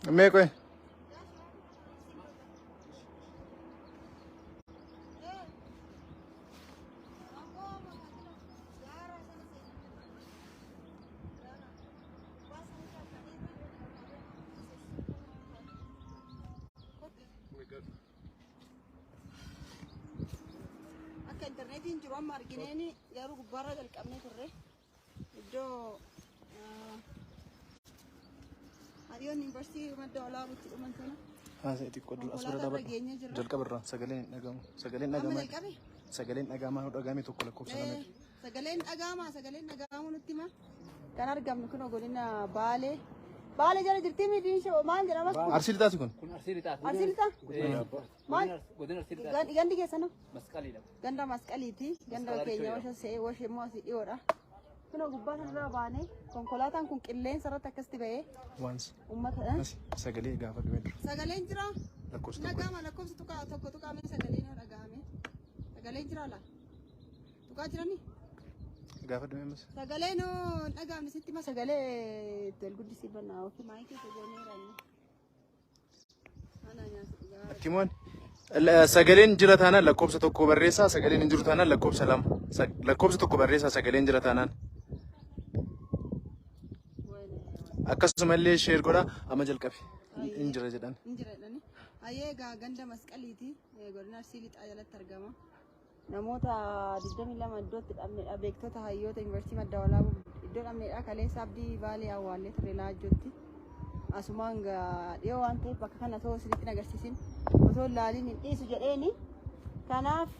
ميكوي internet in jiru amma argineeni garuu gubbaarra jalqabnee turre iddoo Hariyoon Yuunivarsiitii madda olaabuutti dhuman sana. Haasa'e xiqqoo dura as bira dhaabadhu. Jalqaba irraan sagaleen dhagahamu. Sagaleen dhagahamaa dhagahame tokko lakkoofsa lamatti. Sagaleen dhagahamu nutti hima. Kan argamnu kun godina Baalee. Baalee jala jirti miidhiin shoo maal jedhama? Arsii lixaati kun. Kun arsii lixaati. Arsii lixaa? Maal? Godina arsii lixaati. Gandi keessanoo? Masqaliidha. Ganda masqaliiti. Ganda keenya washee immoo asii dhiyoodha. Kun gubbaa kanarraa baanee konkolaataan kun qilleensa irratti akkasitti ba'ee. Waansi. Uummata. Sagalee gaafa dhumee dura. Sagaleen jira. Lakkoofsa Dhagahama lakkoofsa tokko tuqaamee sagaleen yoo dhagahame. Sagaleen jira laa? Tuqaa jiranii? Gaafa dhumee mas. Sagaleen oo dhagahamne sitti ma sagalee tol guddisiifannaa ofii maayikii tojoonee raayne. Ana nyaata. Timoon. Sagaleen jira taanaan lakkoofsa tokko barreessaa sagaleen hin jiru taanaan lakkoofsa lama. Lakkoofsa tokko barreessaa sagaleen jira taanaan. Akkasumallee sheer godha amma jalqabe. Injira jedhan. Injira jedhani. Ayyee ganda masqaliiti godina Arsii lixaa jalatti argama. Namoota 22 iddootti dhabneedha beektota hayyoota Yuunivarsiitii madda olaabuu iddoo dhabneedha kaleessa abdii baalee awwaallee turre laajjootti. Asumaan dhiyoo waan ta'eef bakka kana osoo isinitti agarsiisin osoo ilaaliin hin dhiisu jedheeni. Kanaaf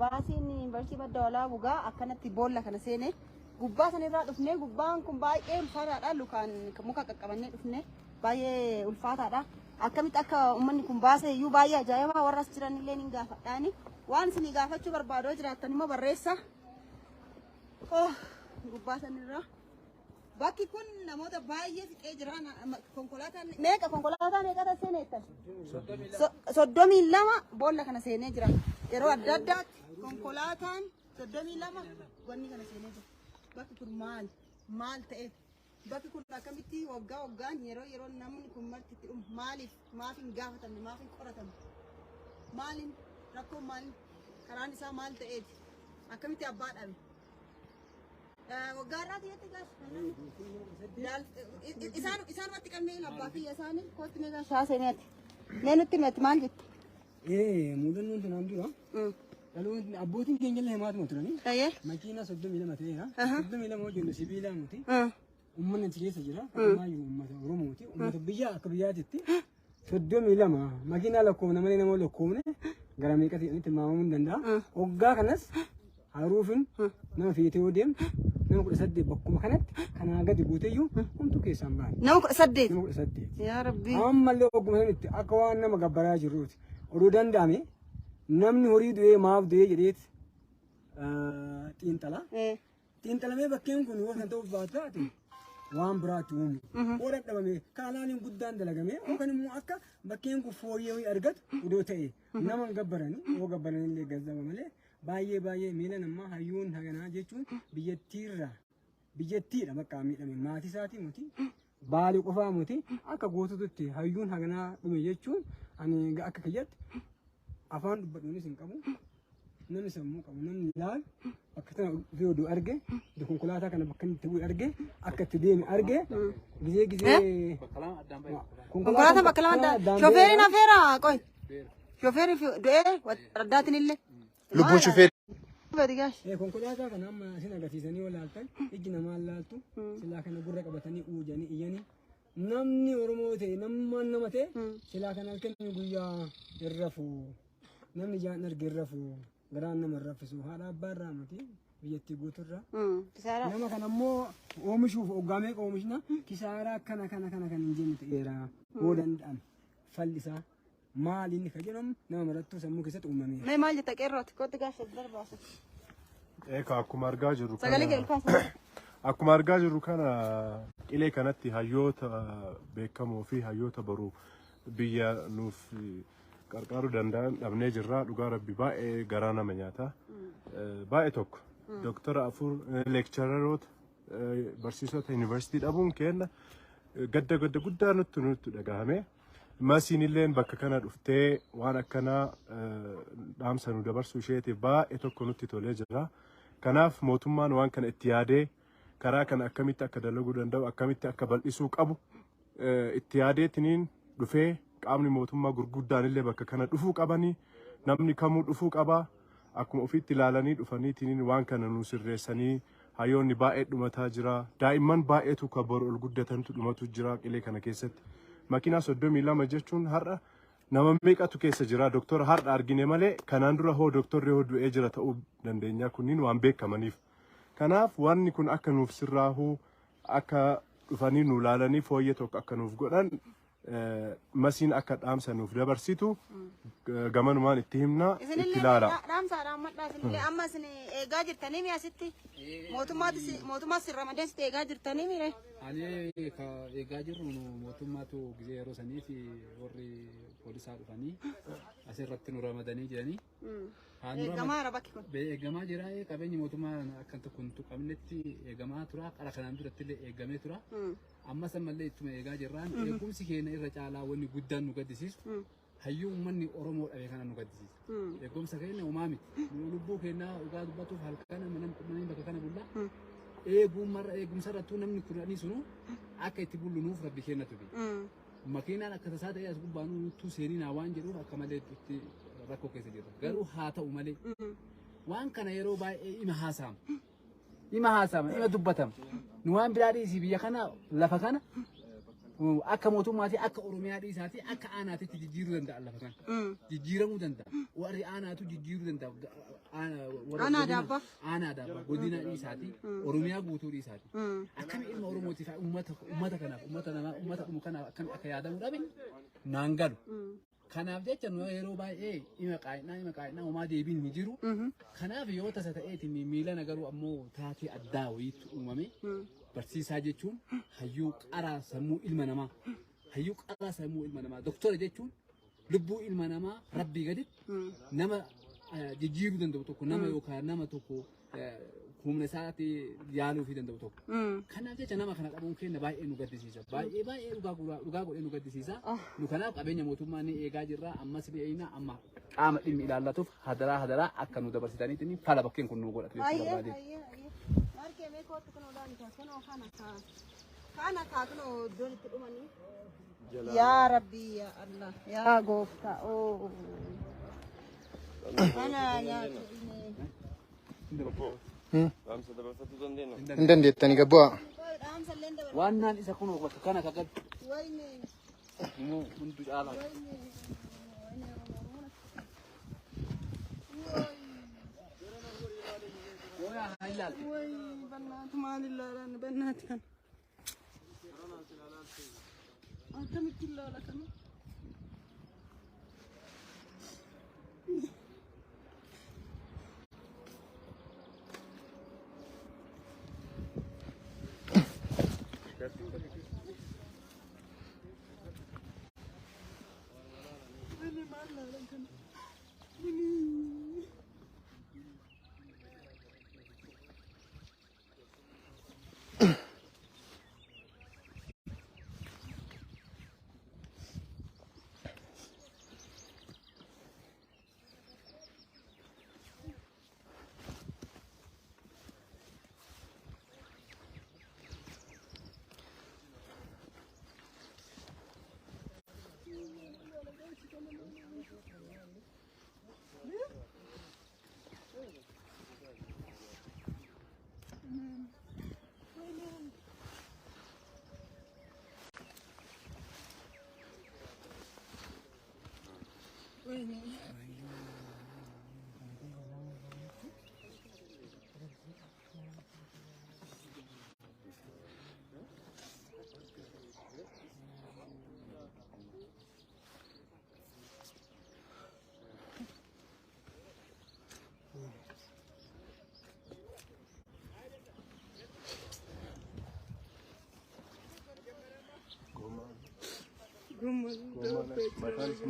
baasiin Yuunivarsiitii madda olaabuu gaa akkanatti boolla kana seenee gubbaa sanirraa dhufnee gubbaan kun baay'ee ulfaataadha lukaan muka qaqqabannee dhufnee baay'ee ulfaataadha. Akkamitti akka uummanni kun baase iyyuu baay'ee ajaa'ibaa warra as jiran illee ni gaafadhaani. Waan isin gaafachuu barbaadoo jiraattan immoo barreessa. Gubbaa sanirraa. Bakki kun namoota baay'ee fixee jira. Konkolaataan meeqa seenee jettan? 32 boolla kana seenee jira. Yeroo adda addaatti konkolaataan 32 wanni kana seenee jira. Bakki kun maal ta'eef? Bakki kun akkamitti waggaan yeroo namni kun marti itti dhumu maaf hin gaafatamne maaf hin qoratamu? Maaliin rakkoon maaliin karaan isaa maal ta'eeti? Akkamitti abbaa dhabe? Waggaa irraa tiyyatti gaas isaanumatti qabnee abbaa kiyya isaanii kootti mee gaas shaaseneeti. Mee nutti himatti maal jetti? Muudannoon tanaan dura. Abbootiin keenya illee himaatuma turanii. Makiinaa 32 ta'eera. 32 hojjennu sibiilaa nuti. Uummanni achi keessa jira. Ammayyuu uummata Oromooti. Uummata biyya akka biyyaatitti 32 makiinaa lakkoofna malee nama lakkoofne gara meeqa ta'anitti tilmaamamuu hin danda'a. Waggaa kanas haruufin nama fiitee yoo deemu nama 18 bakkuma kanatti kanaa gadi guuteyyuu homtuu keessaan baane. Nama 18? Nama 18. Yaa Rabbi. Ammallee ogguma sanitti akka waan nama gabbaraa jirruuti. Oduu danda'ame namni horii du'ee maaf du'ee jedheet xiinxala. Xiinxalamee bakkeen kun yoo kan ta'uuf baatu taate waan biraatti uumu. Oo dadhabame kaanaaniin guddaan dalagame yookaan immoo akka bakkeen kun fooyyee argatu odoo ta'e nama gabbaranii yoo gabbaranii illee gazzaba malee baay'ee miila namaa hayyuun haganaa jechuun biyyattiidha bakka miidhame maatii isaatii muti baalii qofaa muti akka goototutti hayyuun haganaa dhume jechuun ani akka kiyyatti afaan dubbadhuunis hin qabu. Namni sammuu qabu namni ilaalu akka tana ofii oduu arge konkolaataa kana bakka inni itti bu'e arge akka itti deeme arge gizee konkolaataan bakka lama addaan shofeeriin hafeera qoy shofeeriin du'ee addaatiin illee lubbuun shofeerii. Konkolaataa kana amma isin agarsiisanii yoo laaltan ijji namaa laaltu silaa kana gurra qabatanii uujanii iyyanii namni Oromoo ta'e nama ta'e silaa kana halkan guyyaa irrafu namni jaan arge irrafu. Garaan nama raffisu haadha abbaa irraa miti biyyattii guuturraa. Nama kana immoo oomishuuf hoggaamee oomishna kisaaraa kana kan hin jenne ta'eera. Yoo danda'ame fallisaa maal inni ka jedhamu nama marattuu sammuu keessatti uumamee. Mee maal jetta qeerrooti kootti gaasha darbaasa. Akkuma argaa jirru sagalee keelkaasa. Akkuma argaa jirru kana qilee kanatti hayyoota beekamoo fi hayyoota baruu biyya nuuf qarqaaruu danda'an dhabnee jirra. Dhugaa rabbi baay'ee garaa nama nyaata. Baay'ee tokko Dooktara afur leekchararoota barsiisota yuunivarsiitii dhabuun kenna gadda guddaa nutti dhagahame. Masiin illeen bakka kana dhuftee waan akkanaa dhaamsa nu dabarsuu isheetiif baay'ee tokko nutti tolee jira. Kanaaf mootummaan waan kana itti yaadee karaa kana akkamitti akka dalaguu danda'u akkamitti akka bal'isuu qabu itti yaadeetiniin dhufee qaamni mootummaa gurguddaan illee bakka kana dhufuu qabanii namni kamuu dhufuu qaba. Akkuma ofiitti ilaalanii dhufaniitiin waan kana nu sirreessanii hayyoonni baay'ee dhumataa jira. Daa'imman baay'eetu kan boru ol guddatantu dhumatu jira qilee kana keessatti. Makiinaa 32 jechuun har'a nama meeqatu keessa jira doktora har'a argine malee kanaan dura hoo doktorri hoo du'ee jira ta'uu dandeenya kunniin waan beekamaniif. Kanaaf wanni kun akka nuuf sirraahuu akka dhufanii nu ilaalanii fooyyee tokko akka nuuf godhan masiin akka dhaamsa nuuf dabarsitu gamanumaan itti himna itti ilaala. Dhaamsaadhaan maddaa isinillee amma isin eegaa jirtanii mi asitti mootummaas ramadeen sitti eegaa jirtanii mi? Ani eegaa jirru mootummaatu gisee yeroo saniif warri poolisaa dhufanii asirratti nu ramadanii jiranii. Eegamaadha bakki kun. Eegamaa jira qabeenyi mootummaa akka tokko hin tuqamnetti eegamaa tura qara kanaan duratti illee eegamee tura. Ammas ammallee ittuma eegaa jirraan eegumsi keenya irra caalaa wanni guddaan nu gaddisiisu hayyuu uummanni Oromoo dhabee kana nu gaddisiisa. Eegumsa keenya uumaa miti. Lubbuu keenya dhugaa dubbatuuf halkan mana bakka kana bulla. Eegumsa irrattuu namni kudhanii sunu akka itti bullunuuf rabbi kennatu bi. Makiinaan akka tasaa ta'ee as gubbaanuu tu seeninaa waan jedhuuf akka malee itti rakkoo keessa jirra. Garuu haa ta'u malee waan kana yeroo baay'ee ima haasa'ama. Ima dubbatama. Nu waan biraa dhiisii biyya kana lafa kana akka mootummaatii akka Oromiyaa dhiisaatii akka aanaatitti jijjiiruu danda'a lafa kana. Jijjiiramuu danda'a. Warri aanaatu jijjiiruu danda'a. Aanaa daabba. Aanaa daabba. Godina dhiisaatii Oromiyaa guutuu dhiisaatii. Akkami ilma Oromootiif uummata kanaaf uummata dhumu kanaaf akkami akka yaadamu dhabe naan galu. Kanaaf jecha yeroo baay'ee ima qaayinaa homaa deebiin ni jiru. Kanaaf yoo tasa ta'eeti miila nagaruu ammoo taatee addaa wayiitu uumame. Barsiisaa jechuun hayyuu qaraa sammuu ilma namaa. Hayyuu qaraa sammuu ilma namaa. Doktora jechuun lubbuu ilma namaa rabbii gaditti nama jijjiiruu danda'u tokko nama yookaan nama tokko humna isaatti yaaluu fi danda'u tokko. Kanaaf jecha nama kana qabuun keenya baay'ee nu gaddisiisa. Baay'ee dhugaa godhee nu gaddisiisa. Nu kanaaf qabeenya mootummaa ni eegaa jirra. Ammas ni eegna amma qaama dhimmi ilaallatuuf hadaraa akka nu dabarsitaniitiin fala bakkeen kun nu godhatu jechuu barbaade. Markee meekootti kun odaani kunoo kana kunoo iddoon itti dhumanii. Yaa Rabbi yaa Allah yaa Gooftaa oo. Kana nyaatu Hin dandeettanii gabbaa. Waan naan isa kunoo bakka kana kagad. Hundu caalaa. Banaatu maalillaan banaati kan. Akkamitti ilaala kana?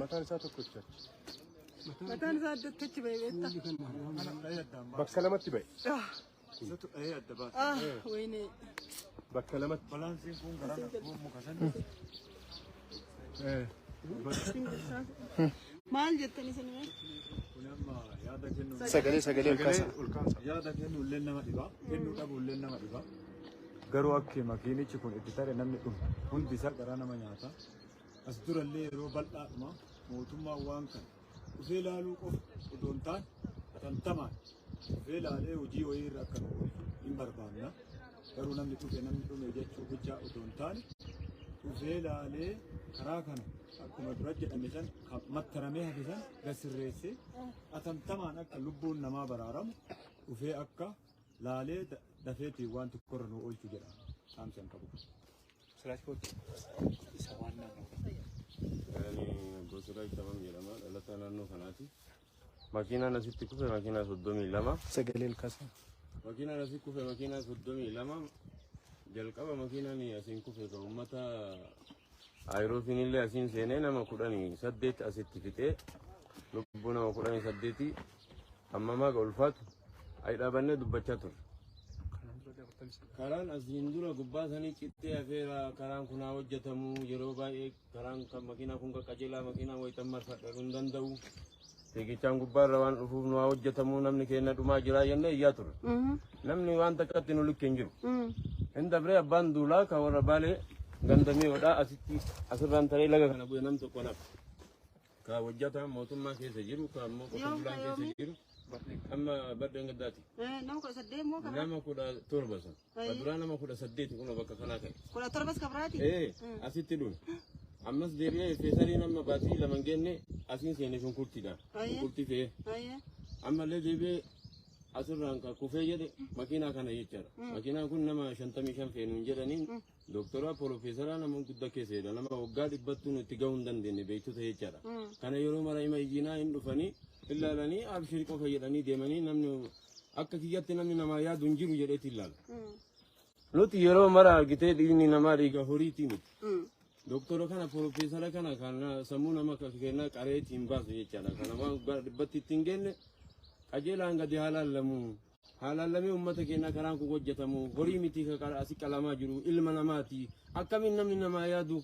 Mataan isaa tokkocha. Mataan isaa addatti bahe beektaa? Bakka lamatti bahe. Wayne. بكلمت Balansiin kun garana kun muka san. Maal jettani isin? Kun amma yaada kennu. Sagalee ol kaasa. Yaada kennu illee nama dhiba. Kennu dhabu illee nama dhiba. Garuu akka makiinichi kun itti tare namni dhumu hundi isaa garaa nama nyaata. As durallee yeroo bal'aadhuma mootummaan waan kana dhufee ilaaluu qofa otoo hin taane atantamaan dhufee ilaalee hojii wayii irra akka hin barbaanna. Garuu namni dhume jechuu bichaa otoo hin taane dhufee ilaalee karaa kana akkuma dura jedhame san mattaramee hafe san gasirreessee atantamaan akka lubbuun namaa baraaramu dhufee akka laalee dafeetiin waan tokkorra nu oolchu jedha saamsan qabu. Gosoota tamam jedhama dhalataa naannoo kanaati. Makiinaan asitti kufe makiinaa 32. Sagalee ol kaasa. Makiinaan asitti kufe makiinaa 32. Jalqaba makiinaan asiin kufe kan uummata Aayiroofiin illee asiin seenee nama 18 asitti fixee lubbuu nama 18 hammamaa ulfaatu ayi dhaabannee dubbachaa ture. Karaan asiin dura gubbaa sanii cittee hafeera karaan kun haa hojjetamu yeroo baay'ee karaan kan makiinaa kun qaqqajeelaa makiinaa wayitan marfadhuu hin danda'u. Fiigichaan gubbaarra waan dhufuuf nu haa hojjetamu namni keenya dhumaa jira jennee iyyaa ture. Namni waan takkatti nu likke hin jiru. Hin dabree abbaan duulaa kan warra baalee gandamee hodhaa asitti asirraan taree laga kana bu'e nam tokko naaf. Ka hojjetaan mootummaa keessa jiru ka ammoo qofa bulaan keessa jiru. Amma baddeen gaddaati. Nama 18 moo kana? Nama 17 san. Baduraa nama 18 kun bakka kanaa ka'e. 17 kabiraati? Asitti dhuun. Ammas deebi'ee feesarii nama baatii lama genne asiin seene shunkurtiidhaan. Shunkurtii fe'ee. Ammallee deebi'ee asirraan kan kufee jedhe makiinaa kana jechaadha. Makiinaan kun nama 55 feenuun jedhaniin dooktora Piroofeesaraa nama guddaa keessa jedha. Nama waggaa 100 itti gahuu hin dandeenye beektota jechaadha. Kana yeroo mara hima ijjiinaa hin dhufanii ilaalanii abshirii qofa jedhanii deemanii namni akka kiyyatti namni namaa yaadu hin jiru jedheeti ilaala. Nuti yeroo mara argitee dhiigni namaa dhiiga horiitii miti. Doktora kana Piroofeesara kana kan sammuu nama kennaa qareetiin baasu jechaadha. Kana waan dhibbatti ittiin genne qajeelaan gadi haalaallamee uummata keenya karaan kun hojjetamu horii miti asii qalamaa jiru ilma namaati akkamiin namni namaa yaadu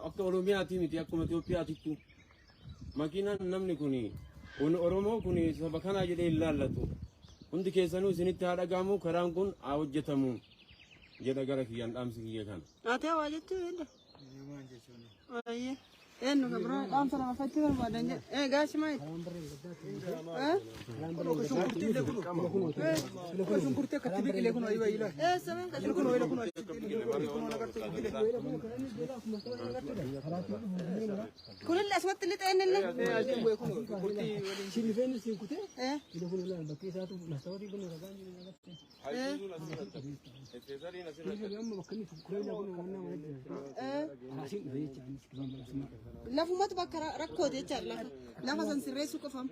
akka Oromiyaati miti akkuma Itoophiyaatittu makiinaan namni kun Oromoo kun saba kanaa jedhee hin laallatu hundi keessanuu isinitti haa dhagaamu karaan kun haa hojjetamu jedha gara kiyyaan dhaamsi kiyya kana. Ate waa jechuudha. Eenyu kan biraa dhaamsa nama fakkii barbaadan jedhe gaasi maayit. Shunkurtii akkatti biqilee kun wayii wayii laata. Sameen kan kun wayii kun kunillee asumatti lixee innillee. Shilifeen siin kutee. Shilifeen kun ilaalu bakkee isaatu nastawatii kun ragaan jiru nyaatatte. Lafumatu bakka rakkooti jechaadha lafa san sirreessuu qofam.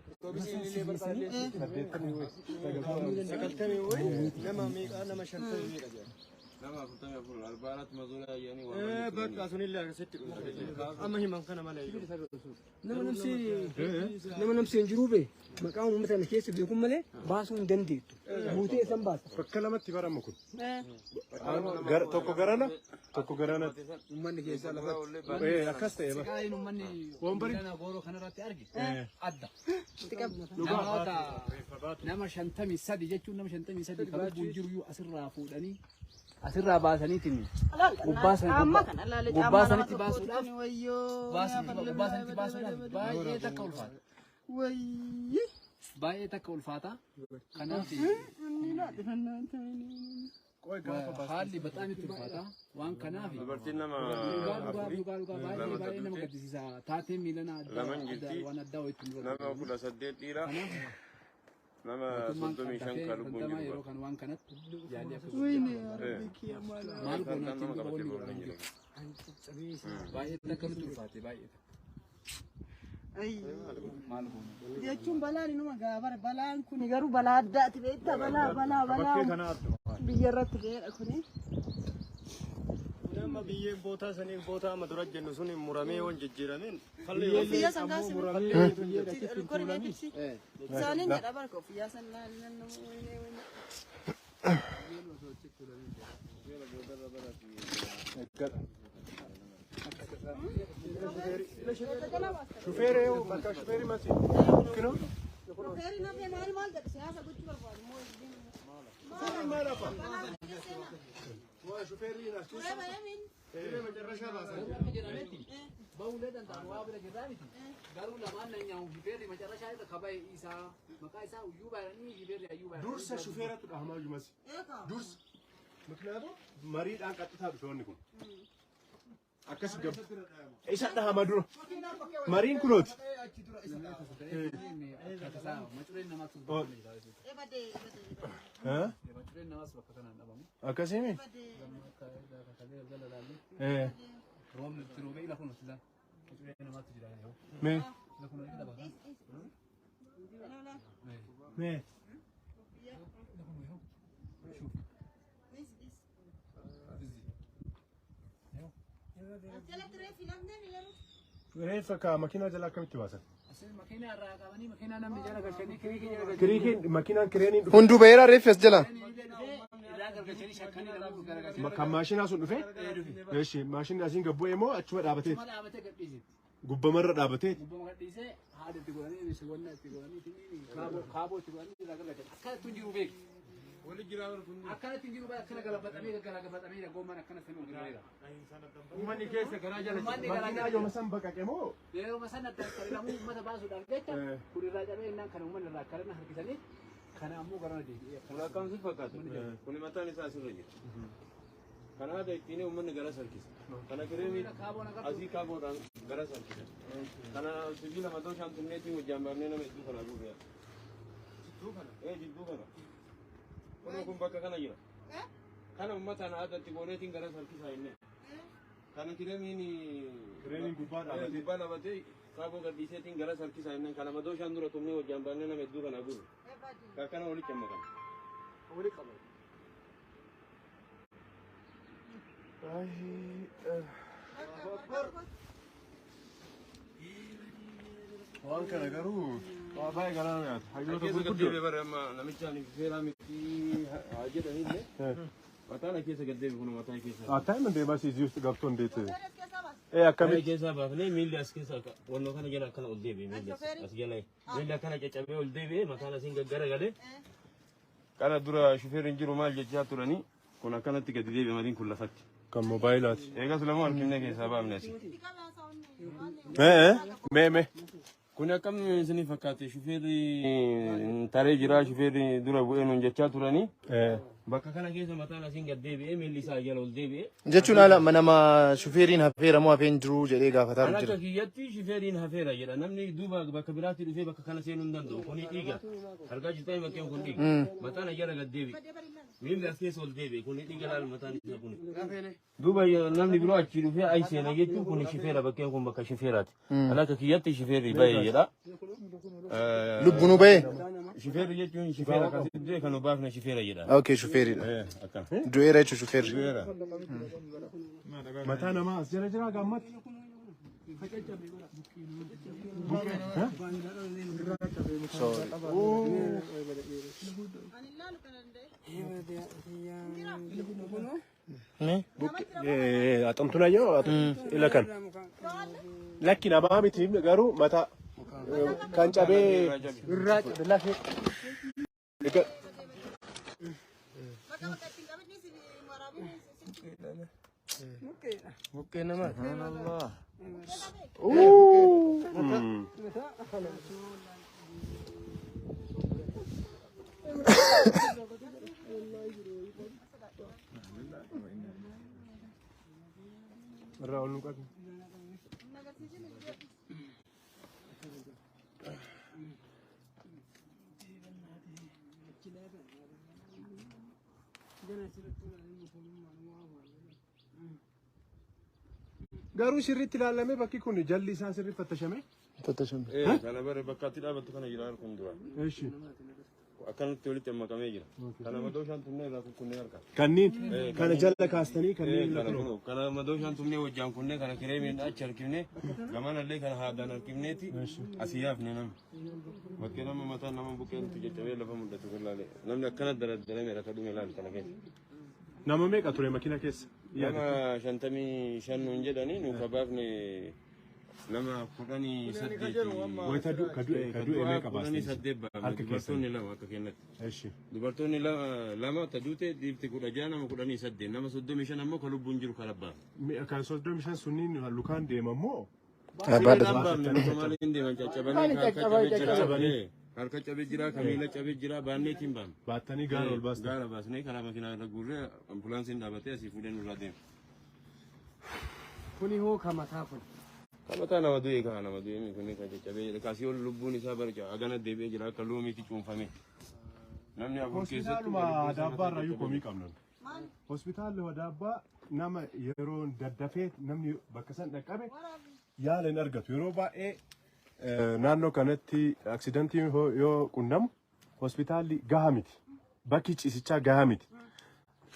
Nama meeqa nama 50 Nama 44 albaarat mazuulaa jedhanii waan bakka sunillee akkasitti amma himan kana malee nama namsi hin jiru bee maqaan uummata kana keessa beekun malee baasuu hin dandeettu buutee isan baasa. bakka lamatti barama kun. Tokko garana tokko garana. Uummanni keessaa lafatti. Akkas ta'e bara. Qaayin uummanni kana gooroo kanarratti arge adda. Nama 53 jechuun nama 53 kan lubbuun jiru asirraa fuudhanii asirraa baasaniitiin gubbaa sanitti baasuudhaaf baay'ee takka ulfaata. Baay'ee takka ulfaata. Kanaaf haalli baxaan itti ulfaata. Waan kanaaf dubartiin nama baay'ee nama gaddisiisa. Taateen miilana waan addaa wayitti nama 18 dhiira. Nama 35 kan lubbuun jiru. Yeroo kan waan kanatti yaalii akkasuma. Maal goonatti boonni godhamu jiru. Baay'ee takka nutti ulfaate baay'ee. Maal goona. Jechuun balaan inuma gaabara balaan kun garuu balaa addaati beektaa balaa biyya irratti ga'eedha kuni. nama biyyeen bootaa saniin bootaa amma dura jennu sun muramee waan jijjiirameen Ofiyyaa san kaasee isaaniin jedha barka ofiyyaa san laallan شوفيري بكا شوفيري ماشي كنو شوفيري نبي مال ده سياسة قلت برفض سيري ما لفا شوفيري ناس بولد أنت أبواب الجيراني قالوا لما أن يوم جبري ما جرى شايف خباي إيسا مكا إيسا ويوبا يعني جبري أيوبا دورس شوفيرة تدعمها جمسي دورس مكنادو مريض أنك تتابع شلونكم أكس جب إيش هذا مدرو مارين كنوت ها أكاسيمي إيه مي مي ريفا كا ماكينة جلا كم تباسا كريكين ماكينة كرينين هندو بيرا ريفس جلا كم ماشين أصلا نفي إيش ماشين أزين قبوا إيمو أشوف دابتي قبوا مرة دابتي أكلت تنجيرو بقى كنا قلبت أميرة قوما أكلت سنو غيرها. وماني كيسة كراجة لماني كراجة يوم سنبكا كمو. يوم مثلا تكلم مو ماذا بازو دارجتا. كل راجع بين نان كانوا من الراجع كلنا هركسني كنا أمو كرانا دي. ولا كم سيف فكات. كل ما تاني ساسر رجع. كنا هذا يتيني ومن نجارة سركيس. كنا كريمي أزي كابو ران نجارة سركيس. كنا سجينا ما دوش عن تمنيتي وجامعنا نمشي كنا أقول يا. إيه جدو كنا. Kun bakka kana jira. Kana ummata na adatti gooneetiin gara sarkisaa inni. Kana kireemiin gubbaa dhaabbatee kaaboo gadhiiseetiin gara sarkisaa inni. Kana madoo shan dura tumnee hojjaan baannee nama hedduu kana guru. Kana walitti amma kana. Walitti qabatu. waan kana garuu waa baay'ee galaana nyaata. Hayyoota gurguddoo. Keessa gaddee amma namichaan feeraa miti haa jedhanillee mataan keessa gaddee kun mataa keessa. Taa'imman deemaa siizii usti gabtoo ndeete. Akkamii keessa baafnee miilli as keessa wannoo kana jala akkana ol deebi'e miilli as jala miilli akkana caccabee ol deebi'e mataan asiin gaggara galee kana dura shufeeriin jiru maal jechaa turanii kun akkanatti gadi deebi'e madiin kun lafatti. Kan moobaayilaaati. Eegas lamoo harkifnee keessaa baafne asii. Mee. Kun akkam isinii fakkaate shufeerri taree jira shufeerri dura bu'ee nuun jechaa turanii bakka kana keessa mataan asiin gad deebi'ee miilli isaa jala ol deebi'ee. Jechuun haala nama shufeeriin hafeera moo hafeen jiru jedhee gaafataa jira. jira. Akka kiyyatti shufeeriin hafeera jedha namni duuba bakka biraatti dhufee bakka kana seenuu hin danda'u kuni dhiiga argaa jirtanii bakkeen kun dhiiga mataan jala gad deebi'e miilli as keessa ol deebi'e kuni dhiiga laal mataan isaa kuni. Duuba namni biroo achi dhufee ayi seena jechuun kuni shufeera bakkeen kun bakka shufeeraati. Akka kiyyatti shufeerri baay'ee jedha. Lubbunu bahe. Shufeerri jechuun shufeera akkasitti kan baafne shufeera jedha. Okay, shufeeridha. Du'eera jechuun shufeerri. mataa namaa as jala jira gammatti. Axamtuna yoo ila kan lakki namaa miti garuu mataa kan cabee irraa cabe lafee. Mukkeen namaa. irraa ol nu qabne. Garuu sirriitti ilaalamee bakki kun jalli isaa sirriitti fattashamee. Fattashamee. Kana bare bakka itti dhaabattu kana jira kun dura. Eeshi. akkanatti walitti hammakamee jira. Kana madooshaan tunnee irraa kunnee harka. Kanniin kana jala kaastanii kanneen kana madooshaan tunnee wajjaan kunnee kana kireemiin achi harkifnee gamanallee kana haadaan harkifneeti asii yaafne namni. Bakkee nama mataa nama buqqeen caccabee lafa mul'atu kullaalee namni akkana daraddaramee rakka dhume ilaali kana keessa. Nama meeqa ture makina keessa? Nama 55 nuun jedhanii nuuf baafne nama 18. Wayita kadu'e meeqa baastee? 18 dubartoonni lama akka kennatti. Dubartoonni lama taduute dhiirti 16 nama 18 nama 35 ammoo kan lubbuun jiru kan abbaa. Kan 35 sunniin lukaan deemamoo? Maaliin deeman caccabanii harka cabee jira kamiila cabee jira baanneetiin baam. Baattanii gaara ol baastan. Gaara baasnee karaa makiinaa irra guurree ambulaansiin dhaabatee asii fuudhee nurraa deema. Kuni hoo kamataa kun. Kamataa nama du'e kaa nama du'e kuni kan caccabee kaasii ol lubbuun isaa barja agana deebi'ee jira akka loomiitti cuunfame. Namni afur keessatti. Hospitaaluma Adaabbaa irraa komii qabnan. Hospitaalli Adaabbaa nama yeroo daddafee namni bakka san dhaqqabe yaala hin argatu. Yeroo baay'ee naannoo kanatti aksidantiin yoo qunnamu hospitaalli gahaa miti. Bakki ciisichaa gahaa miti.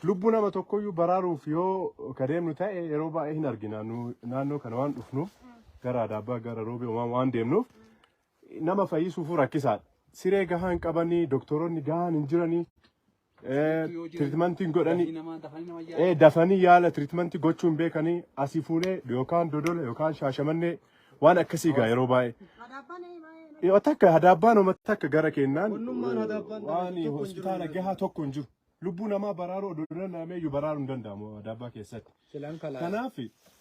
Lubbuu nama tokkoyyuu baraaruuf yoo kadeemnu ta'e yeroo baay'ee hin argina. Naannoo kana waan dhufnuuf gara Adaabbaa gara Roobee waan deemnuuf nama fayyisuuf rakkisaadha. Siree gahaa hin qabanii, doktoroonni gahaan hin jiranii. Tiriitmentiin godhanii dafanii yaala tiriitmentii gochuun beekanii asii fuunee yookaan Dodola yookaan Shaashamannee waan akkasii gaa yeroo baay'ee. Yoo takka Adaabbaan uummata takka gara kennaan waan hospitaala gahaa tokko hin jiru. Lubbuu namaa baraaruu odoo danda'ameeyyuu baraaruu hin danda'amu Adaabbaa keessatti. Kanaaf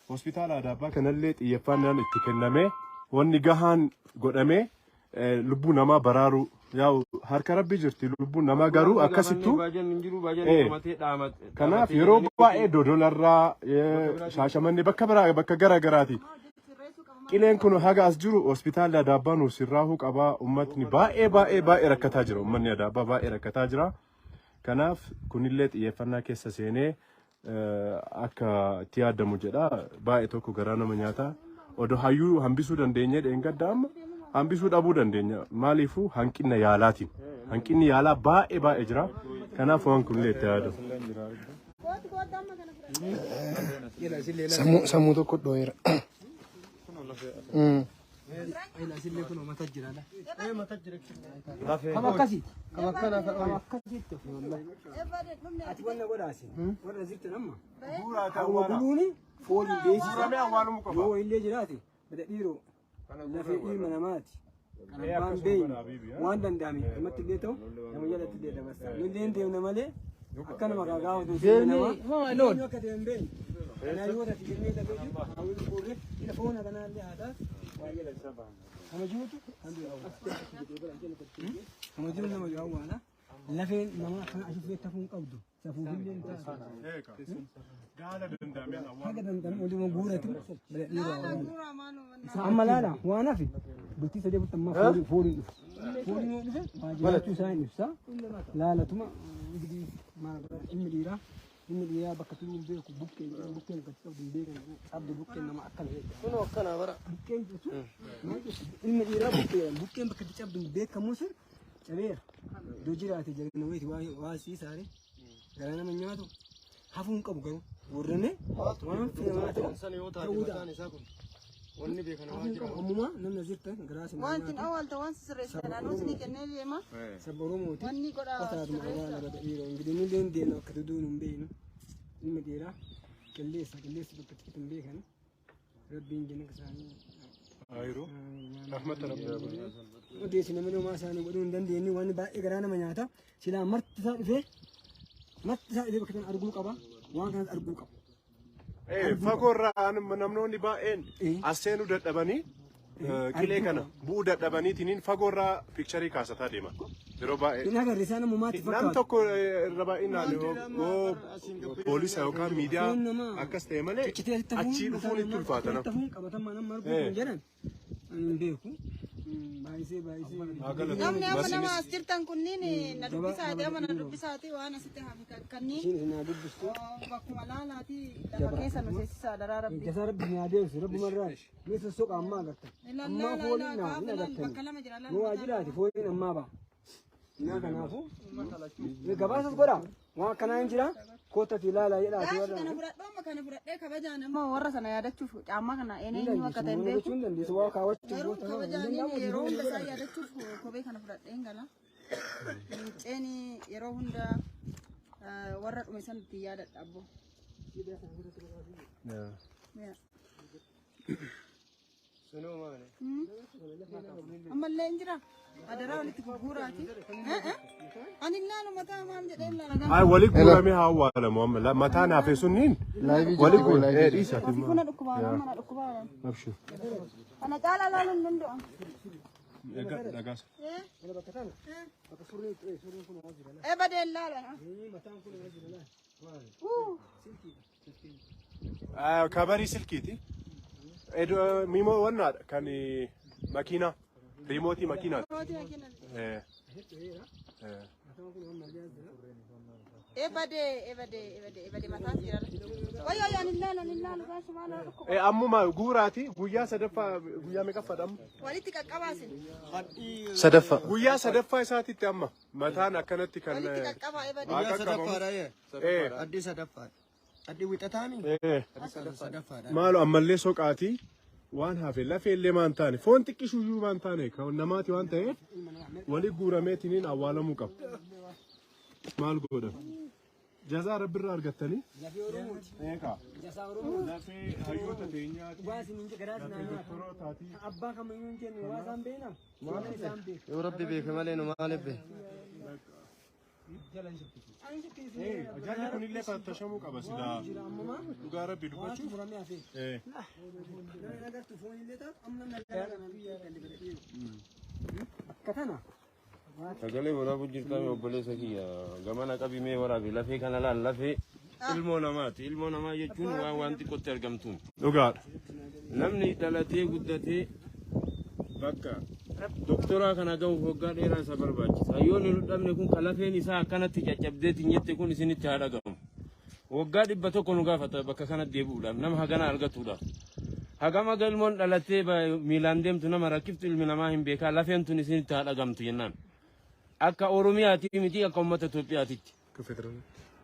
hospitaala Adaabbaa kanallee xiyyeeffannaan itti kennamee wanni gahaan godhamee lubbuu namaa baraaruu yaa'u harka rabbi jirti lubbuun namaa garuu akkasittuu kanaaf yeroo baay'ee Dodolarraa Shaashamannee bakka biraa bakka gara garaati. Qileen kun haga as jiru hospitaalli Adaabbaa nuuf sirraahuu qabaa uummatni baay'ee rakkataa jira uummanni Adaabbaa baay'ee rakkataa jira. Kanaaf kunillee xiyyeeffannaa keessa seenee akka itti yaadamu jedha baay'ee tokko garaa nama nyaata. Odoo hayyuu hambisuu dandeenye dheengadda amma hambisuu dhabuu dandeenya. Maaliifuu hanqina yaalaatiin. Hanqinni yaalaa baay'ee jira. Kanaaf waan kunillee itti yaadamu. Sammuu tokko dhooyeera. Asillee kun mata jira la. Mata jira. Kama akkasii. Kama akkasiitti of wallahi. Ati wanna godhaasi. Warra zirta namma. Buuraa ta'uu foolii beeksisa. Yoo illee jiraate bada dhiiroo. Lafee ilma namaati. Kan abbaan beeyi waan danda'ame namatti illee ta'u nama jalatti illee dabarsa. Illeen deemna malee akka nama gaagaa oduu deemna namaa. Akka deeman beeyi. Kanaa yoo taate jennee dhabee jiru hawwi fuudhee ila foona kanaallee aadaa baay'ee lafa kama jirutu kan kama jiru nama gaawwaana lafeen nama kan asufee tafuun qabdu safuufillee hin taasisu. Haga danda'ame waliin guuratu amma laala waan hafi bultii sadii bultammaa fooliin dhufu. Fooliin yoo dhufe baajiraachuu isaa hin ibsa laalatuma inni dhiiraa. Inni dhiiraa bakka turuun beeku bukkeen kan qabdu hin beekan qabdu bukkeen nama akkana jedha. Kunoo akkana bara. Bukkeen jechuun inni dhiiraa bukkeen bakka itti qabdu hin beekamus cabeera. Iddoo jiraate jalqabna wayiiti waa siisaare garaa nama nyaatu hafuun qabu garuu warreen waan fe'amaa ta'u. Wanni beekana waan jira. Ammumaa namni asirta garaa sinaa. Wanti awwaal ta'u waan sirreessan naannoo sinii kennee deema. Sabba Oromooti. Wanni godhaa. Qotaatuma awwaala bada dhiiroo ingirii ni deemna akka tuduun hin beeknu. Ilma dhiiraa qilleessa bakka itti hin beekan. Rabbiin jenna isaanii. Ayiroo. Rahmata rabbi. Odeessina malee homaa isaanii godhuu hin dandeenye waan baay'ee garaa nama nyaata. Silaa marti isaa dhufee bakka kana arguu qaba. Waan kanas arguu qaba. Fagoorraa namoonni baay'een as seenuu dadhabanii qilee kana bu'uu dadhabaniitiin fagoorraa piikcharii kaasataa deeman. Yeroo baay'ee nam tokko irra baay'inaan yoo poolisa yookaan miidiyaa akkas ta'e malee achii dhufuun itti ulfaata nama. Namni amma nama as jirtan kunniin na dubbisaati amma na dubbisaati waan asitti hafi kanniin bakkuma laalaati lafa keessa nu seessisaa daraa rabbi. Jasa rabbi ni adeemsu rabbi marraa meeshaa soqa ammaa agartan. Ammaa fooliin naa hin agartan. Yoo waajjiraati fooliin ammaa ba'a. Naa kanaafu gabaasas godha waan akkanaa hin jira koottatti ilaalaa jedhaati Gaafa kana fudhadhoo kana fudhadhee kabajaan immoo warra sana yaadachuuf caammaa kana eenyu akka ta'e beeku. jechuun dandeessu waa kaawwachuuf Garuu kabajaan yeroo hunda isaa yaadachuuf kophee kana fudhadheen gala. Minceen yeroo hunda warra dhume sanatti yaadadha abbo. Ammallee hin jira. Adaraa walitti gurguraati. Ani ilaalu mataa maal jedhee ilaala. Ay wali guurame haa awwaalamu amma mataan hafe sunniin wali guurame dhiisati. Kuna dhukkubaa mana dhukkubaa. Abshir. Kana caalaa laaluun danda'u. Dhagaas. Badeen laala. Kabari silkiiti. Mimo wannaadha kan makiinaa riimootii makiinaati. Ammuma guuraati guyyaa sadaffaa guyyaa meeqaffaadha? Walitti qaqqabaasin. Sadaffaa. Guyyaa sadaffaa isaatitti amma mataan akkanatti kan Walitti qaqqabaa Guyyaa sadaffaadha. Addii sadaffaadha. Addii wixataami. Sadaffaadha. Maalo ammallee soqaatii waan hafe lafee illee maan taane foon xiqqishuyyuu maan taane kan namaati waan ta'eef wali guurameetiniin awwaalamuu qabu. Maal godha? Jazaa rabbiirraa argattanii? Eegaa. Lafee hayyoota teenyaati. Lafee doktorotaati. abbaa kamiyyuu hin jenne waa isaan beekna waan isaan beeku. Yoo rabbi beeke malee nu maaliif beeke? Ajaa'ibni kunillee fattashamuu qaba silaa dhugaa rabbi dubbachuuf. Katana. Sagalee waraabuu jirtan obboleessa kiyya gamana qabimee waraabe lafee kana laal lafee ilmoo namaati. Ilmoo namaa jechuun waan xiqqootti argamtuun. Dhugaadha. Namni dhalatee guddatee bakka doktoraa kana ga'uuf waggaa dheeraa isa barbaachisa. Hayyoonni nu dhabne kun kan lafeen isaa akkanatti caccabdeetiin jette kun isinitti haa dhagahamu. Waggaa 100 nu gaafata bakka kanatti deebi'uudhaaf nama hagana argatuudhaaf. Hagama galmoon dhalatee miilaan deemtu nama rakkiftu ilmi namaa hin beekaa lafeen tun isinitti haa dhagamtu jennaan. Akka Oromiyaati miti akka uummata Itoophiyaatitti.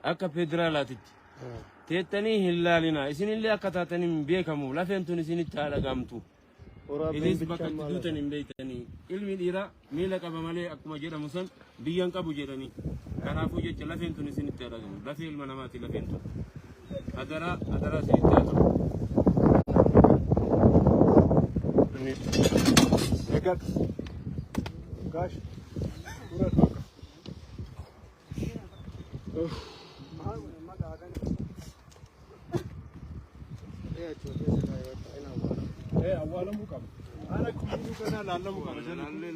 Akka federaalaatitti. Teettanii hin laalina isinillee akka taatanii hin beekamu lafeen tun isinitti haa dhagamtu. Ilis bakka itti duutan hin beektanii ilmi dhiiraa miila qaba malee akkuma jedhamu san biyyan qabu jedhanii kanaafuu jecha lafeen tun isinitti haa dhagamu lafee ilma namaati lafeen tun adaraa isinitti haa qabu. Egaa gaash suuraa tokko. Awwaalamuu qaba. Haala kunuunuu kanaa laallamuu qaba jedhanii.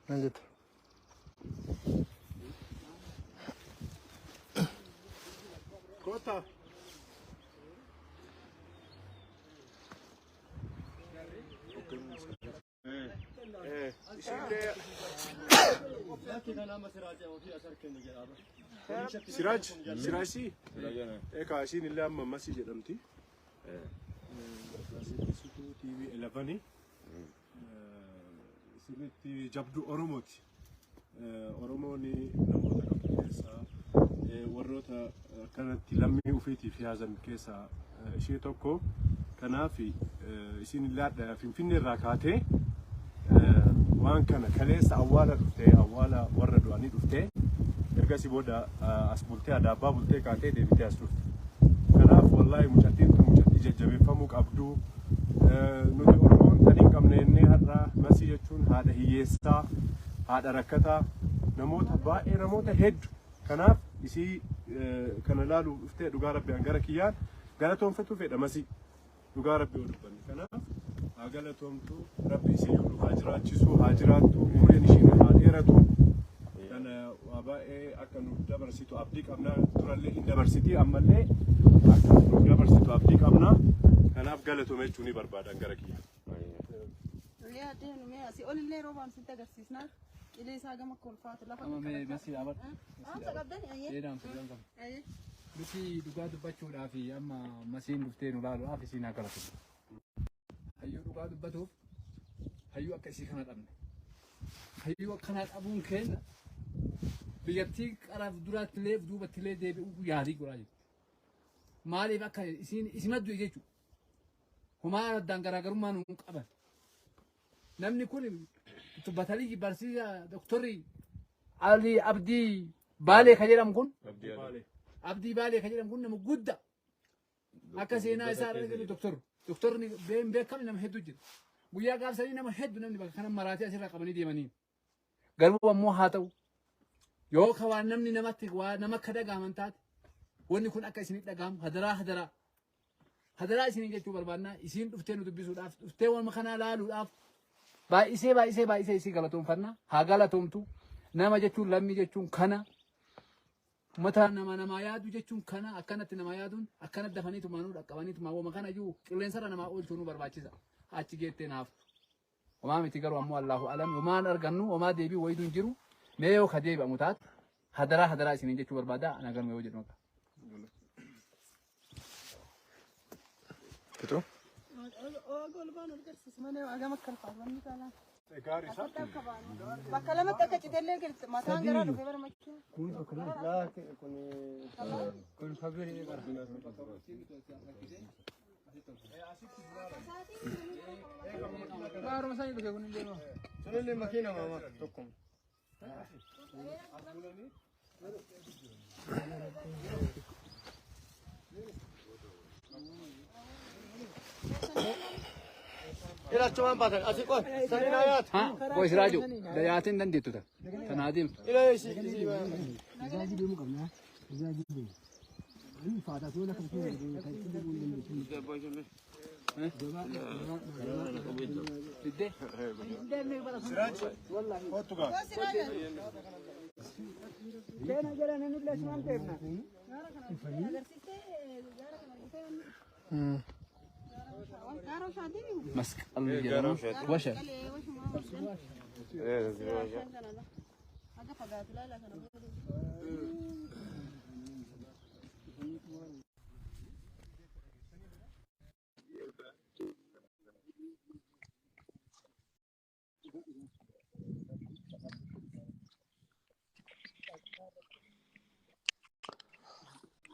Lanjut. Kota. Siraajii. Egaa isiin illee amma ammasii jedhamti. TV 11 isinitti jabdu Oromooti. Oromoon namoota qabdu keessaa warroota akkanatti lammii ofiitiif yaasan keessaa ishee tokko. Kanaaf isin illee Finfinnee irraa kaatee waan kana kaleessa awwaala dhuftee awwaala warra du'anii dhuftee ergasii booda as bultee adaabaa bultee kaatee deebitee as dhufte. Kanaaf wallaahi mucattiin kun mucattii jajjabeeffamuu qabdu. Nuti Oromoon tan hin qabne innee har'aa masii jechuun haadha hiyyeessaa, haadha rakkataa, namoota baay'ee namoota hedduu. Kanaaf isii kana laaluu dhuftee dhugaa rabbi gara kiyyaan galatoomfatu fedha masii. Dhugaa rabbi dubbanne. Kanaaf haa galatoomtu rabbi isii haa jiraachisu haa jiraattu umriin ishiin haa dheeratu. Kana waa baay'ee akka nu dabarsitu abdii qabna durallee hin dabarsiti ammallee akka nu dabarsitu abdii qabna kanaaf galatoome jechuun ni barbaadan gara kiyya. Yaadeen mee asii olillee roobaan sitti agarsiisnaa qilee isaa gama kolfaatu lafa. Amamee basi abar. Qabdan ayyee. Deedaan fidan qaba. Bisi dhugaa dubbachuudhaaf amma masiin dhuftee nu laaluudhaaf isiin haa galatu. Hayyuu dhugaa dubbatuuf hayyuu akka isii kana dhabne. Hayyuu akkanaa dhabuun keenya biyyattii qaraaf duraattillee duubattillee deebi'uu yaalii godhaa jiru. Maaliif akka isin addu jechuudha. Homaa addaan garaagarummaa nu qaban. Namni kun batalii barsiisaa doktorri Ali Abdii Baalee kan jedhamu kun Abdii Baalee kan jedhamu kun nama guddaa akka seenaa isaa arginu doktorri beekamni nama hedduu jira. Guyyaa gaafsanii nama hedduu namni bakka kana maraatii asirraa qabanii deemanii. Garuu ammoo haa ta'u yoo ka waan namni namatti waa nama akka dhagaaman taate wanni kun akka isinii dhagaamu hadaraa isinii jechuu barbaannaa isiin dhuftee nu dubbisuudhaaf dhuftee waan kanaa laaluudhaaf baay'isee isii galatoomfannaa haa galatoomtu nama jechuun lammii jechuun kana mata namaa yaadu jechuun kana akkanatti nama yaaduun akkanatti dafaniitu maanuu dhaqqabaniitu maawwama kana iyyuu qilleensarra namaa oolchuu nu barbaachisa achi geettee naaf. Homaa miti garuu ammoo Allahu alam homaan argannu homaa deebii wayitu hin jiru mee yoo ka deebi'amu taate hadaraa isiniin jechuu barbaada ana galma yoo jedhamu. Betul? Golbaan agarsiisa malee agama kalfaatu wanni kana. Bakka lamatti akka citellee galti mataan garaa dhufee barmachuu. Kun fabirii bara. Baru saya juga kuning dulu. Sunillee makiina mama tokko. Ila cuman pasan asik kok. Sari ayat. Ha, kau isiraju. Dayatin dan ditu dah. Tanadim. Ila isi. Ijaji demu kamna. Ijaji demu. Ini fata tu nak kerja lagi. Kaji demu demu.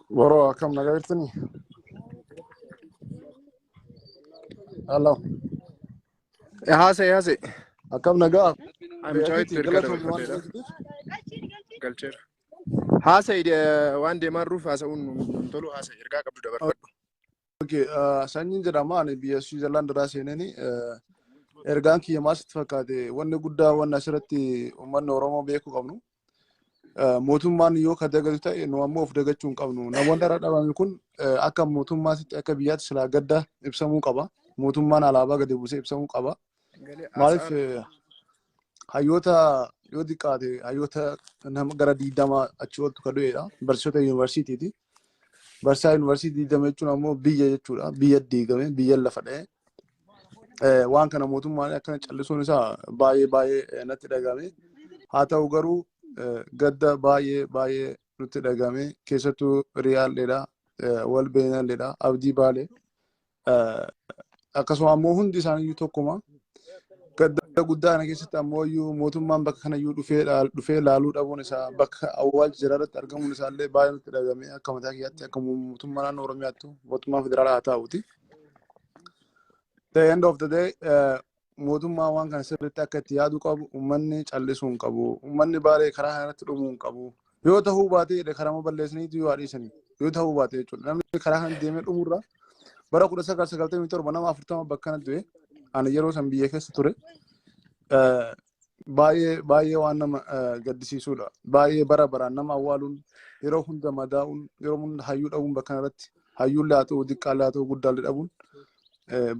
Boro kam naga irtani. Hello. Hase. Akam naga. I'm trying to culture. Hase one day man roof hase tolu hase irga qabdu dabar. Okay, sanyin jedhama ani biyya Switzerland irraa seenani ergaan kiyya maasitti fakkaate wanni guddaa wanna asirratti uummanni Oromoo beekuu qabnu. Mootummaan yoo ka dagatu ta'e nu ammoo of dagachuu hin qabnu. Namoonni dara dhaban kun akka mootummaatti akka biyyaatti silaa gadda ibsamuu qaba. Mootummaan alaabaa gadi buusee ibsamuu qaba. Maaliif hayyoota yoo xiqqaate hayyoota nama gara 20 achi oltu ka du'edha. Barsiisota yuunivarsiitiiti. Barsiisaa yuunivarsiitii 20 jechuun ammoo biyya jechuudha. Biyya diigame, biyya lafa dha'e. Waan kana mootummaan akkana callisuun isaa baay'ee natti dhagahame. Haa ta'u garuu gadda baay'ee nutti dhagahame keessattuu Riyaalleedha wal beenalleedha Abdii Baalee akkasuma ammoo hundi isaaniiyyuu tokkuma gadda guddaa kana keessatti ammoo iyyuu mootummaan bakka kanayyuu dhufee laaluu dhabuun isaa bakka awwaalcha jiraarratti argamuun isaallee baay'ee nutti dhagahame akka mataa kiyyaatti akka mootummaa naannoo Oromiyaatti mootummaa federaalaa haa ta'uuti. The end of the day mootummaa waan kana sirriitti akka itti yaadu qabu uummanni callisuu hin qabu uummanni Baalee karaa kanatti dhumuu hin qabu yoo ta'uu baate karaa balleessaniitu yoo dhiisanii yoo ta'uu baate jechuudha namni karaa kana deemee dhumuurra bara 1997 nama 40 bakka kanatti du'e ani yeroo san biyya keessa ture baay'ee waan nama gaddisiisuudha baay'ee bara baraan nama awwaaluun yeroo hunda madaa'uun yeroo hunda hayyuu dhabuun bakka kanatti hayyuullee haa ta'u xiqqaallee haa ta'u guddaallee dhabuun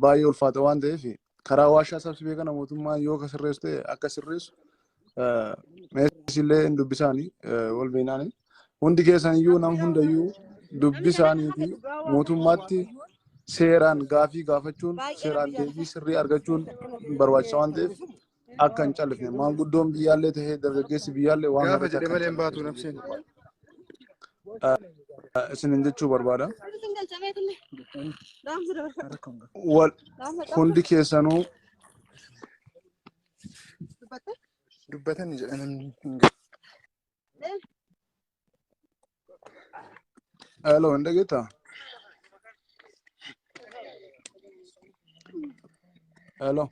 baay'ee ulfaata waan ta'eef karaa waashaa sabsibee kana mootummaan yoo ka sirreessu ta'e akka sirreessu meeshiilee dubbisaanii wal beeknaani. Hundi keessan iyyuu nam hundayyuu dubbisaanii fi mootummaatti seeraan gaafii gaafachuun seeraan deebii sirrii argachuun barbaachisa waan ta'eef akka hin callifne maanguddoon biyyaallee ta'ee dargaggeessi biyyaallee waan gaafa jedhe malee hin baatu nafseen. Isinin jechuu barbaada. Hundi keessanuu dubbatanii jedhan hello hin dhageettaa? Hello.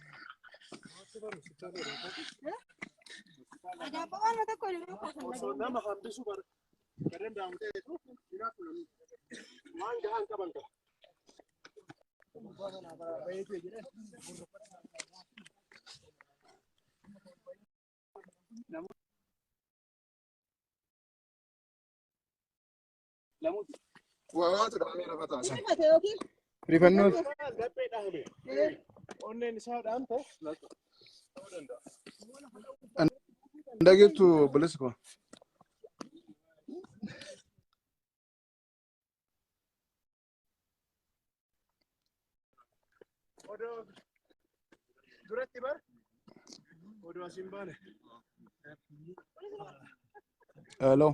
rifannoo ndageettu obboleessi koo duratti bar odoo asiin baane. hello.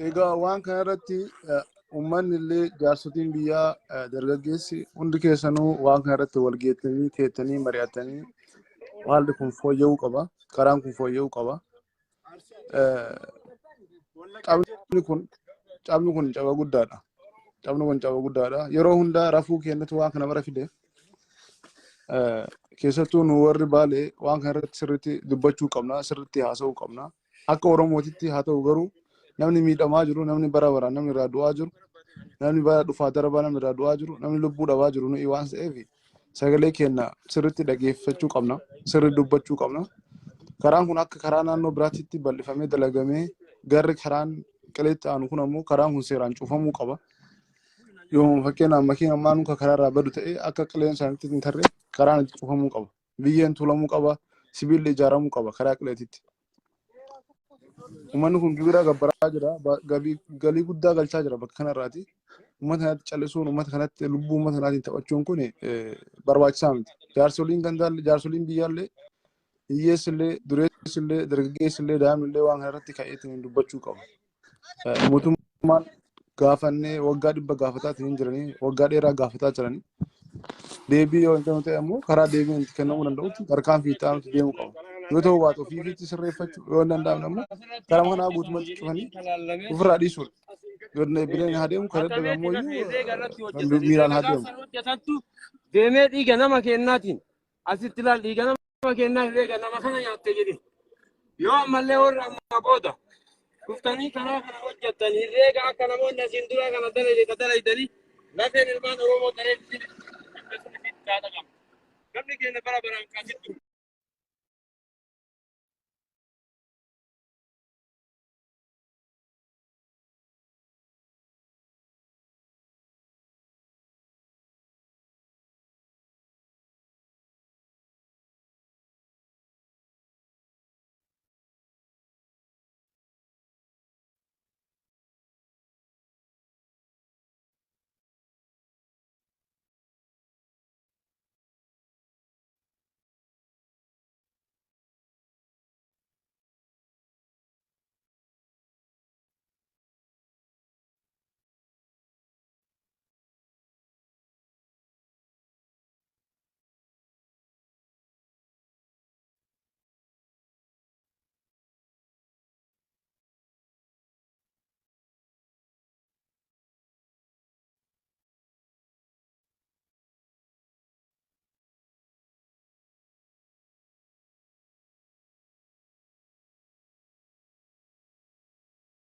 Egaa waan kana irratti uummanni illee jaarsotiin biyyaa dargaggeessi hundi keessanuu waan kana irratti wal geettanii teettanii mari'attanii haalli kun fooyya'uu qaba. Karaan kun fooyya'uu qaba. Cabni kun caba guddaadha. Cabni kun caba guddaadha. Yeroo hundaa rafuu keenyatti waan kana mara fide. Keessattuu nu warri Baalee waan kana irratti sirriitti dubbachuu qabna. Sirriitti haasa'uu qabna. Akka Oromootitti haa ta'u garuu namni miidhamaa jiru, namni bara baraan namni irraa du'aa jiru, namni bara dhufaa darbaa namni irraa du'aa jiru, namni lubbuu dhabaa jiru nuyi waan ta'eef sagalee keenya sirriitti dhageeffachuu qabna, sirriitti dubbachuu qabna. Karaan kun akka karaa naannoo biraatti bal'ifamee dalagamee garri karaan qileetti aanu kun ammoo karaan kun seeraan cufamuu qaba. Yoo fakkeenyaaf makiina ammaa nuka karaarraa badu ta'ee akka qileen isaaniitti hin tarree karaan itti cufamuu qaba. Biyyeen tuulamuu qaba, sibiilli ijaaramuu qaba karaa qileetitti. Uummanni kun gibira gabbaraa jira, galii guddaa galchaa jira bakka kanarraati. Uummata kanatti callisuun, uummata kanatti lubbuu uummata kanaatiin taphachuun kun barbaachisaa miti. Jaarsoliin gandaallee, jaarsoliin biyyaallee, hiyyeessillee, dureessillee, dargaggeessillee, daa'imnillee waan kanarratti ka'eetiin dubbachuu qabu. Mootummaan gaafannee waggaa 100 gaafataatiin jiranii, waggaa dheeraa gaafataa jiranii. Deebii yoo hin ta'e ammoo karaa deebiin itti kennamuu danda'utti harkaan fiixaan deemuu qabu. Yoo ta'u baatu ofiifiitti sirreeffachuu yoo hin danda'amne ammoo karaa kanaa guutumatti cufanii ofirraa dhiisuudha. Yoo bileen haa deemu kan dadhabe ammoo miiraan haa deemu. Deemee dhiiga nama kennaatiin asitti ilaal dhiiga nama kennaa herreega nama kana nyaattee jedhin. Yoo ammallee warra ammaa booda dhuftanii karaa kana hojjettanii herreega akka namoonni asiin dura kana dalaydanii lafeen ilmaan Oromoo daleetti namni keenya bara baraan kaasitti